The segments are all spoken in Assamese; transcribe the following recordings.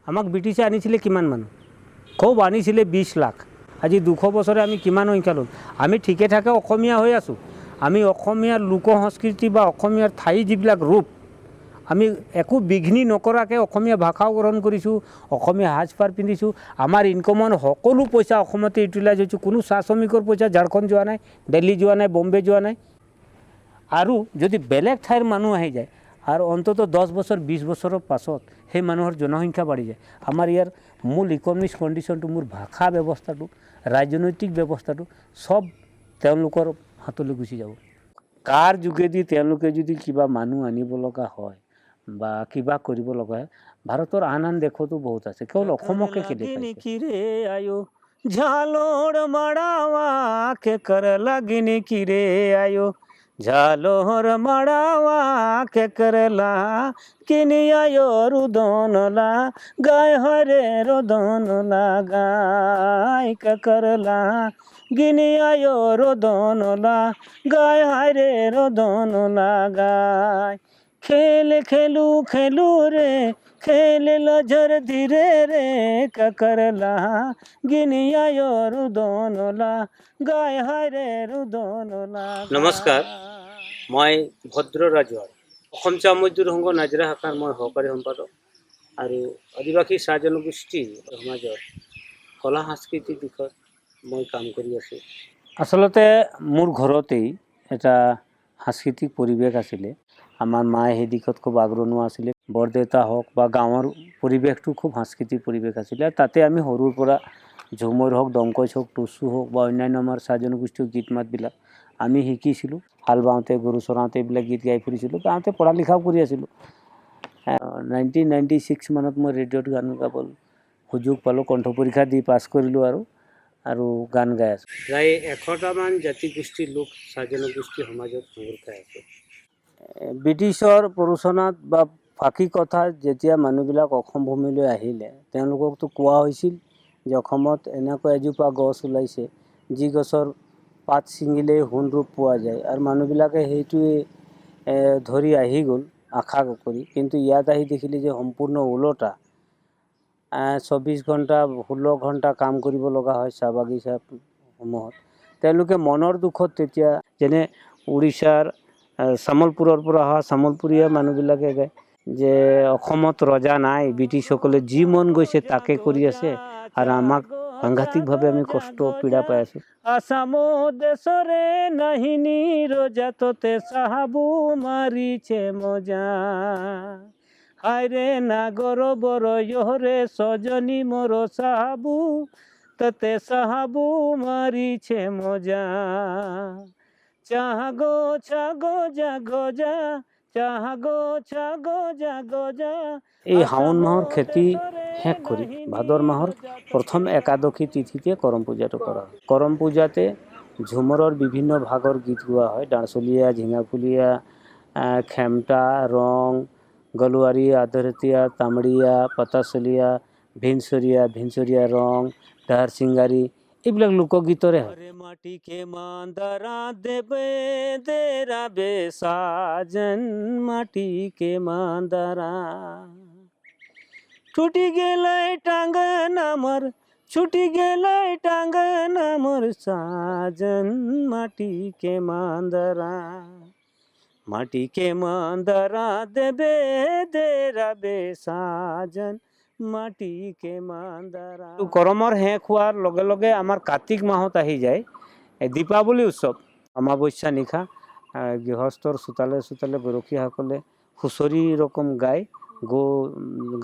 আমাক ব্ৰিটিছে আনিছিলে কিমান মানুহ, খুব আনিছিলে 20 লাখ। আজি 200 বছৰে আমি কিমান সংখ্যা ল'লোঁ। আমি ঠিকে ঠাকে অসমীয়া হৈ আছোঁ। আমি অসমীয়াৰ লোক সংস্কৃতি বা অসমীয়াৰ ঠাই যিবিলাক ৰূপ, আমি একো বিঘ্নি নকৰাকৈ অসমীয়া ভাষাও গ্ৰহণ কৰিছোঁ, অসমীয়া সাজপাৰ পিন্ধিছোঁ। আমাৰ ইনকমৰ সকলো পইচা অসমতে ইউটিলাইজ হৈছোঁ। কোনো চাহ শ্ৰমিকৰ পইচা ঝাৰখণ্ড যোৱা নাই, দিল্লী যোৱা নাই, বম্বে যোৱা নাই। আৰু যদি বেলেগ ঠাইৰ মানুহ আহি যায় আৰু অন্তত 10 বছৰ 20 বছৰৰ পাছত সেই মানুহৰ জনসংখ্যা বাঢ়ি যায়। আমাৰ ইয়াৰ মূল ইকনমিক্স কণ্ডিশ্যনটো, মোৰ ভাষা ব্যৱস্থাটো, ৰাজনৈতিক ব্যৱস্থাটো সব তেওঁলোকৰ হাতলৈ গুচি যাব। কাৰ যোগেদি তেওঁলোকে যদি কিবা মানুহ আনিব লগা হয় বা কিবা কৰিব লগা হয়, ভাৰতৰ আন আন দেশতো বহুত আছে, কেৱল অসমকে কেলে ঝালোৰ মাৰাৱা কেকৰ লাগিনি কিৰে আয়ো, ঝালোর মারাওয়া কে করলা কিনি আয়ো রুদনলা গায় হরে রোদনলা গায় কে করলা গিনি আয়ো রোদনলা গায় হরে রোদনলা গায়। खेल खेलू खेलू रे खेल लजर धीरे रे ककरला गिनिया यो रुदनला गाय हरे रुदनला। নমস্কাৰ, মই ভদ্ৰ ৰাজুৱাৰ, অসম চাহ মজদুৰ সংঘ নাজিৰা শাখাৰ মই সহকাৰী সম্পাদক আৰু আদিবাসী চাহ জনগোষ্ঠীৰ সমাজৰ কলা সাংস্কৃতিক দিশত মই কাম কৰি আছোঁ। আচলতে মোৰ ঘৰতেই এটা সাংস্কৃতিক পৰিৱেশ আছিলে। আমাৰ মায়ে সেই দিশত খুব আগ্ৰহ আছিলে। বৰদেউতা হওক বা গাঁৱৰ পৰিৱেশটো খুব সাংস্কৃতিক পৰিৱেশ আছিলে। তাতে আমি সৰুৰ পৰা ঝুমুৰ হওক, দমকচ হওক, টুচু হওক বা অন্যান্য আমাৰ চাহ জনগোষ্ঠীয় গীত মাতবিলাক আমি শিকিছিলোঁ। হাল বাওঁতে, গৰু চৰাওঁতে এইবিলাক গীত গাই ফুৰিছিলোঁ। গাঁৱতে পঢ়া লিখাও কৰি আছিলোঁ। 1996 মানত মই ৰেডিঅ'ত গান গাবলৈ সুযোগ পালোঁ। কণ্ঠ পৰীক্ষা দি পাছ কৰিলোঁ আৰু গান গাই আছোঁ। প্ৰায় 100টামান জাতিগোষ্ঠীৰ লোক চাহ জনগোষ্ঠী সমাজত সংযোগ খাই আছে। ব্ৰিটিছৰ প্ৰৰোচনাত বা ফাঁকি কথাত যেতিয়া মানুহবিলাক অসম ভূমিলৈ আহিলে, তেওঁলোককতো কোৱা হৈছিল যে অসমত এনেকুৱা এজোপা গছ ওলাইছে যি গছৰ পাত ছিঙিলেই সোণ ৰূপ পোৱা যায়, আৰু মানুহবিলাকে সেইটোৱে ধৰি আহি গ'ল আশা কৰি। কিন্তু ইয়াত আহি দেখিলে যে সম্পূৰ্ণ ওলোটা। 24 ঘণ্টা 16 ঘণ্টা কাম কৰিব লগা হয় চাহ বাগিচাসমূহত। তেওঁলোকে মনৰ দুখত তেতিয়া, যেনে উৰিষ্যাৰ চামলপুৰৰ পৰা অহা চামলপুৰীয়া মানুহবিলাকে কয় যে অসমত ৰজা নাই, ব্ৰিটিছসকলে যি মন গৈছে তাকে কৰি আছে আৰু আমাক সাংঘাতিকভাৱে আমি কষ্ট পীড়া পাই আছোঁ। আসামো দেশৰে নাহিনী ৰজা ততে চাহাবু মাৰিছে মজা, হায়ৰে নাগৰ বৰয়ৰে সজনী মোৰ চাহাবু ততে চাহাবু মাৰিছে মজা, চাহাগো ছাগো জাগো যা চাহাগো ছাগো জাগো যা। এই শাওণ মাহৰ খেতি শেষ কৰি ভাদৰ মাহৰ প্ৰথম একাদশী তিথিতে কৰম পূজাটো কৰা হয়। কৰম পূজাতে ঝুমুৰৰ বিভিন্ন ভাগৰ গীত গোৱা হয়। ডাঁচলীয়া, ঝিঙাফুলীয়া, খেমটা, ৰং, গলোৱাৰী, আধৰতীয়া, তামৰীয়া, পতাচলীয়া, ভিনচৰীয়া ৰং, ডাৰ চিংগাৰী, এইবিলাক লোকগীতৰে হয়। মাটিকে মান্দাৰা দেবে দেৰা বে সাজন, মাটিকে মান্দাৰা ছুটি গেলাই টাঙ্গন আমার, ছুটি গেলাই টাঙ্গন আমার সাজন, মাটিকে মান্দারা, মাটিকে মান্দারা দেবে দেরা বে সাজন, মাটিকে মান্দারা। গৰমৰ শেষ হোৱাৰ লগে লগে আমাৰ কাতিক মাহত আহি যায় দীপাৱলী উৎসৱ। অমাৱস্যা নিশা গৃহস্থৰ চোতালে চোতালে গৰখীয়াসকলে হুঁচৰি ৰকম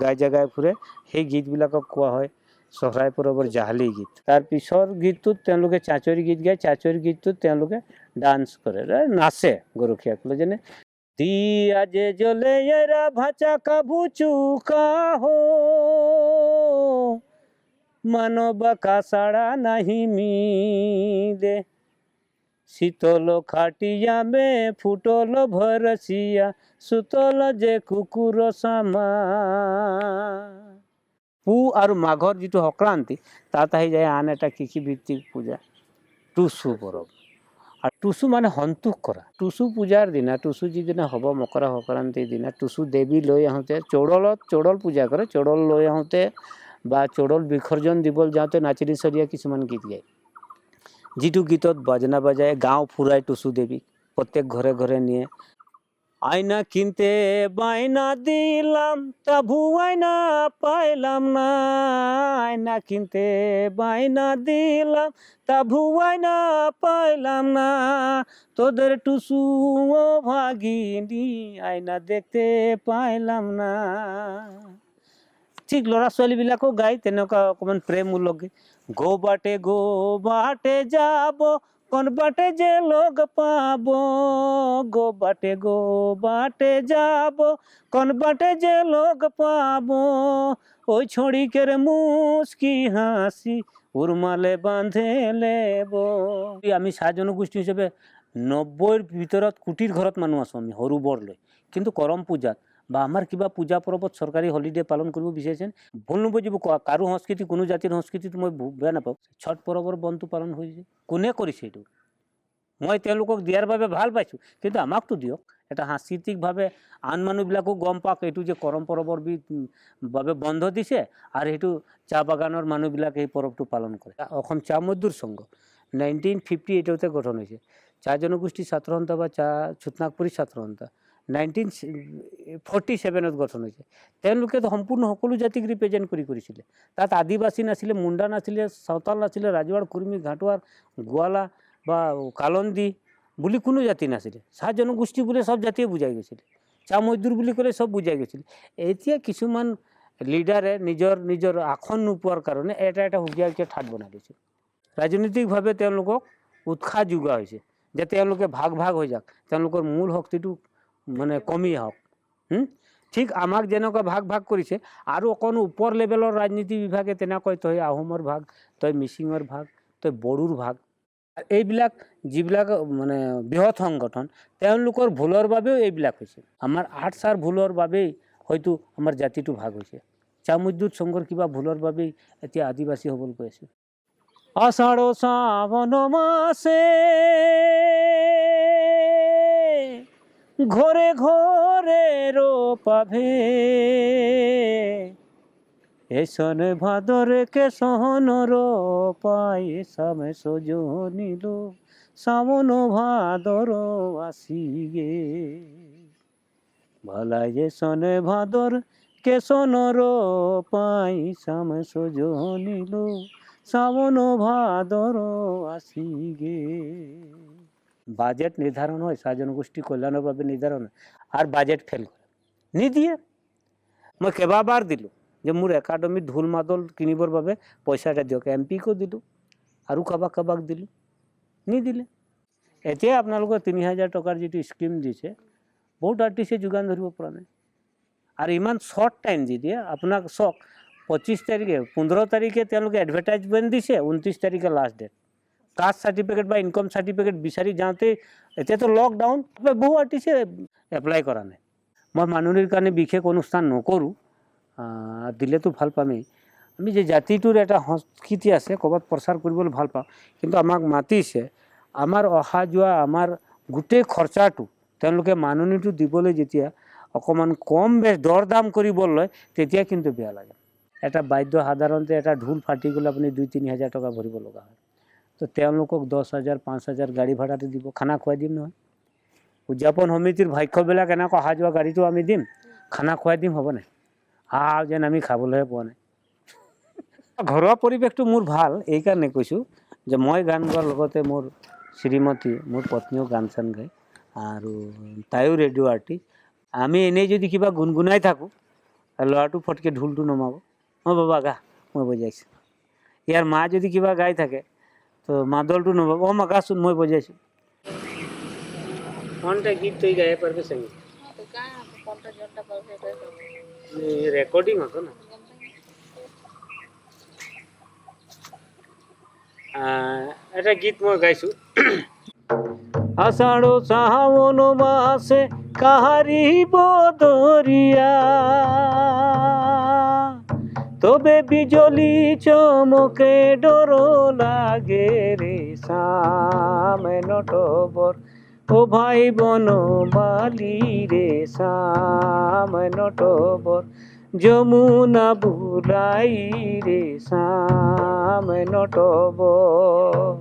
গাই জেগাই ফুৰে। সেই গীতবিলাকক কোৱা হয় চহৰাই পৰৱৰ জাহালী গীত। তাৰ পিছৰ গীতটোত তেওঁলোকে চাচৰি গীত গায়। চাচৰি গীতটোত তেওঁলোকে ডান্স কৰে, নাচে গৰখীয়াসকলে। যেনে দিয়া যে জ্বলে এৰা ভাচা কাবুচু কাহো, মানবা কাছাড়া নাহি মিলে, শীতল খাটিয়া মে ফুটল ভরসিয়া, সুতল যে কুকুৰ চামা। পুহ আৰু মাঘৰ যিটো সংক্ৰান্তি, তাত আহি যায় আন এটা কৃষিভিত্তিক পূজা, টুচু পৰৱ। আৰ টুসু মানে সন্তোষ কৰা। টুসু পূজাৰ দিনা, টুসু যিদিনা হ'ব মকৰা সংক্ৰান্তিৰ দিনা টুসু দেৱী লৈ আহোঁতে চৌডল পূজা কৰে। চৌডল লৈ আহোঁতে বা চৌডল বিসৰ্জন দিবলৈ যাওঁতে নাচনি চৰিয়া কিছুমান গীত গায়, যিটো গীতত বাজনা বাজায় গাঁও ফুৰাই টুসু দেৱীক প্ৰত্যেক ঘৰে ঘৰে নিয়ে। আয়না কিনতে বায়না দিলাম তবু আয়না পাইলাম না, আয়না কিনতে বায়না দিলাম তবু আয়না পাইলাম না, তোদের টুসু ও ভাগিনী আয়না দেখতে পাইলাম না। ঠিক ল'ৰা ছোৱালীবিলাকো গায় তেনেকুৱা অকণমান প্ৰেমমূলক গীত। গো বাটে যাব কোন বাটে যে লগ পাব, গো বাটে যাব কোন বাটে যে লগ পাব, ওই ছড়িকের মুস্কি হাসি উরমালে বাঁধে লেব। আমি চাহ জনগোষ্ঠী হিচাপে 90ৰ ভিতৰত কোটিৰ ঘৰত মানুহ আছোঁ আমি সৰু বৰ লৈ, কিন্তু কৰম পূজাত বা আমাৰ কিবা পূজা পৰ্বত চৰকাৰী হলিডে পালন কৰিব বিচাৰিছেন ভুল নুবুজিব। কাৰো সংস্কৃতি কোনো জাতিৰ সংস্কৃতিটো মই বেয়া নাপাওঁ। ছট পৰৱৰ বনটো পালন হৈছে, কোনে কৰিছে এইটো? মই তেওঁলোকক দিয়াৰ বাবে ভাল পাইছোঁ, কিন্তু আমাকতো দিয়ক। এটা সাংস্কৃতিকভাৱে আন মানুহবিলাকো গম পাওক এইটো যে কৰম পৰৱৰ বাবে বন্ধ দিছে আৰু সেইটো চাহ বাগানৰ মানুহবিলাকে এই পৰৱটো পালন কৰে। অসম চাহ মজদুৰ সংঘ 1958তে গঠন হৈছে। চাহ জনগোষ্ঠী ছাত্ৰ সন্থা বা চাহ ছুটনাগপুৰী ছাত্ৰ সন্থা 1947ত গঠন হৈছে। তেওঁলোকেতো সম্পূৰ্ণ সকলো জাতিক ৰিপ্ৰেজেণ্ট কৰিছিলে। তাত আদিবাসী নাছিলে, মুণ্ডা নাছিলে, চাওতাল নাছিলে, ৰাজৱাৰ, কুৰ্মী, ঘাটোৱাৰ, গোৱালা বা কালন্দী বুলি কোনো জাতি নাছিলে। চাহ জনগোষ্ঠী বুলি সব জাতিয়ে বুজাই গৈছিলে। চাহ মজদুৰ বুলি ক'লে সব বুজাই গৈছিলে। এতিয়া কিছুমান লিডাৰে নিজৰ আসন নোপোৱাৰ কাৰণে এটা সুকীয়াকৈ ঠাট বনাই দিছে। ৰাজনৈতিকভাৱে তেওঁলোকক উৎসাহ যোগোৱা হৈছে যে তেওঁলোকে ভাগ হৈ যাওক, তেওঁলোকৰ মূল শক্তিটো মানে কমি আহক। ঠিক আমাক যেনেকুৱা ভাগ কৰিছে আৰু অকণ ওপৰ লেভেলৰ ৰাজনীতি বিভাগে তেনেকৈ তই আহোমৰ ভাগ, তই মিচিঙৰ ভাগ, তই বড়োৰ ভাগ। এইবিলাক যিবিলাক মানে বৃহৎ সংগঠন তেওঁলোকৰ ভুলৰ বাবেও এইবিলাক হৈছে। আমাৰ আৰ্টছৰ ভুলৰ বাবেই হয়তো আমাৰ জাতিটো ভাগ হৈছে। চাহ মজদুৰ সংঘৰ কিবা ভুলৰ বাবেই এতিয়া আদিবাসী হ'বলৈ গৈ আছে। আষাঢ় শ্ৰাবণ মাসে ঘরে ঘরে রোপাভে, এসন ভাদর কে সহনর পাই সামে সজনিল শ্রাবণ ভাদর আসিগে, ভালাই এসন ভাদর কে সনর পাই সামে সজনিল শ্রাবণ ভাদর আসিগে। বাজেট নির্ধারণ হয় চাহ জনগোষ্ঠী কল্যাণৰ বাবে নিৰ্ধাৰণ হয়, আৰু বাজেট ফেল কৰে, নিদিয়ে। মই কেইবাবাৰ দিলোঁ যে মোৰ একাডেমিত ঢোল মাদল কিনিবৰ বাবে পইচা এটা দিয়ক, এমপিকো দিলোঁ আৰু কাৰোবাক দিলোঁ, নিদিলে। এতিয়া আপোনালোকৰ 3000 টকাৰ যিটো স্কিম দিছে বহুত আৰ্টিষ্টে যোগান ধৰিব পৰা নাই। আৰু ইমান শ্বৰ্ট টাইম দি দিয়ে আপোনাক চাওক। 25 তাৰিখে 15 তাৰিখে তেওঁলোকে এডভাৰটাইজমেণ্ট দিছে, 29 তাৰিখে লাষ্ট ডেট। কাষ্ট চাৰ্টিফিকেট বা ইনকম চাৰ্টিফিকেট বিচাৰি যাওঁতে এতিয়াতো লকডাউন, বহু আৰ্টিষ্টে এপ্লাই কৰা নাই। মই মানুহৰ কাৰণে বিশেষ অনুষ্ঠান নকৰোঁ, দিলেতো ভাল পামেই। আমি যে জাতিটোৰ এটা সংস্কৃতি আছে ক'ৰবাত প্ৰচাৰ কৰিবলৈ ভাল পাওঁ, কিন্তু আমাক মাতিছে, আমাৰ অহা যোৱা আমাৰ গোটেই খৰচাটো তেওঁলোকে মাননিটো দিবলৈ যেতিয়া অকণমান কম বেছ দৰ দাম কৰিব লয় তেতিয়া কিন্তু বেয়া লাগে। এটা বাদ্য সাধাৰণতে এটা ঢোল ফাটি গ'লে আপুনি 2-3 হাজাৰ টকা ভৰিব লগা হয়। তো তেওঁলোকক 10,000 5,000 গাড়ী ভাড়াটো দিব, খানা খুৱাই দিম নহয়। উদযাপন সমিতিৰ ভাষ্যবিলাক এনেকুৱা অহা যোৱা গাড়ীটো আমি দিম, খানা খুৱাই দিম, হ'ব নাই? যেন আমি খাবলৈহে পোৱা নাই। ঘৰুৱা পৰিৱেশটো মোৰ ভাল, এইকাৰণে কৈছোঁ যে মই গান গোৱাৰ লগতে মোৰ শ্ৰীমতী, মোৰ পত্নীও গান চান গায় আৰু তাইও ৰেডিঅ' আৰ্টিষ্ট। আমি এনেই যদি কিবা গুণগুণাই থাকোঁ, ল'ৰাটো ফটকৈ ঢোলটো নমাব, বাবা গা, মই বজাইছোঁ। ইয়াৰ মা যদি কিবা গাই থাকে তো মাদলটো নমাব, মা গাচোন, মই বজাইছোঁ। কোনটা গীত তুই গায়ে পারবে সঙ্গে? রেকর্ডিং হতো না। এটা গীত মই গাইছোঁ। আষাঢ় শ্রাবণ মাসে কাহারিব দরিয়া, তবে বিজলি চমকে ডর লাগে রে শ্যাম নটবর ও ভাই বনমালী রে শ্যাম নটবর যমুনা বুলাই রে শ্যাম নটবর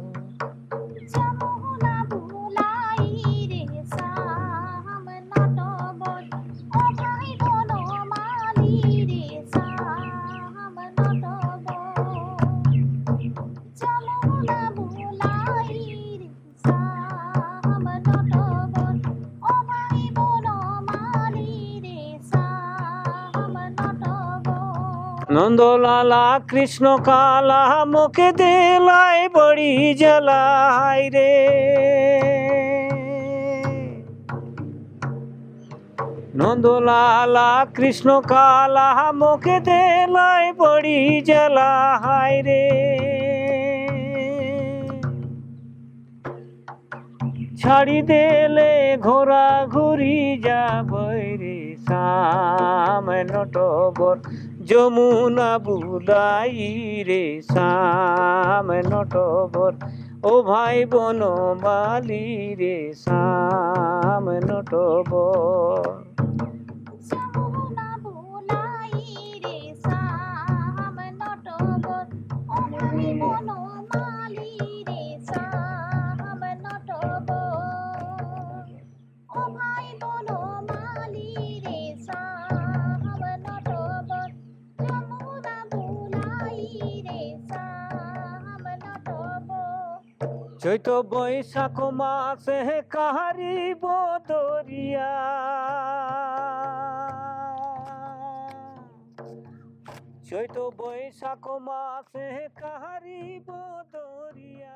যমুনা বুলাই রে শ্যাম নটবর ও ভাই বনমালী রে শ্যাম নটবর যমুনা বুলাই রে শ্যাম নটবর ও ভাই বনমালী রে শ্যাম নটবর নন্দলালা কৃষ্ণ কালা মুখে দেলাই বড়ি জ্বালাই রে নন্দলালা কৃষ্ণ কালা মুখে দেলাই বড়ি জ্বালাই রে ছাড়ি দেলে ঘোরা ঘুরি যাবই রে শ্যাম নটবর যমুনা বুলাই রে শ্যাম নটবর ও ভাই বনমালী রে শ্যাম নটবর যমুনা বুলাই রে শ্যাম নটবর ও ভাই বনমালী রে শ্যাম নটবর ও ভাই বনমালী রে শ্যাম নটবর যমুনা বুলাই রে শ্যাম নটবর চৈত বৈশাখ মাসে কাহারিব দরিয়া চৈত বৈশাখ মাসে কাহারিব দরিয়া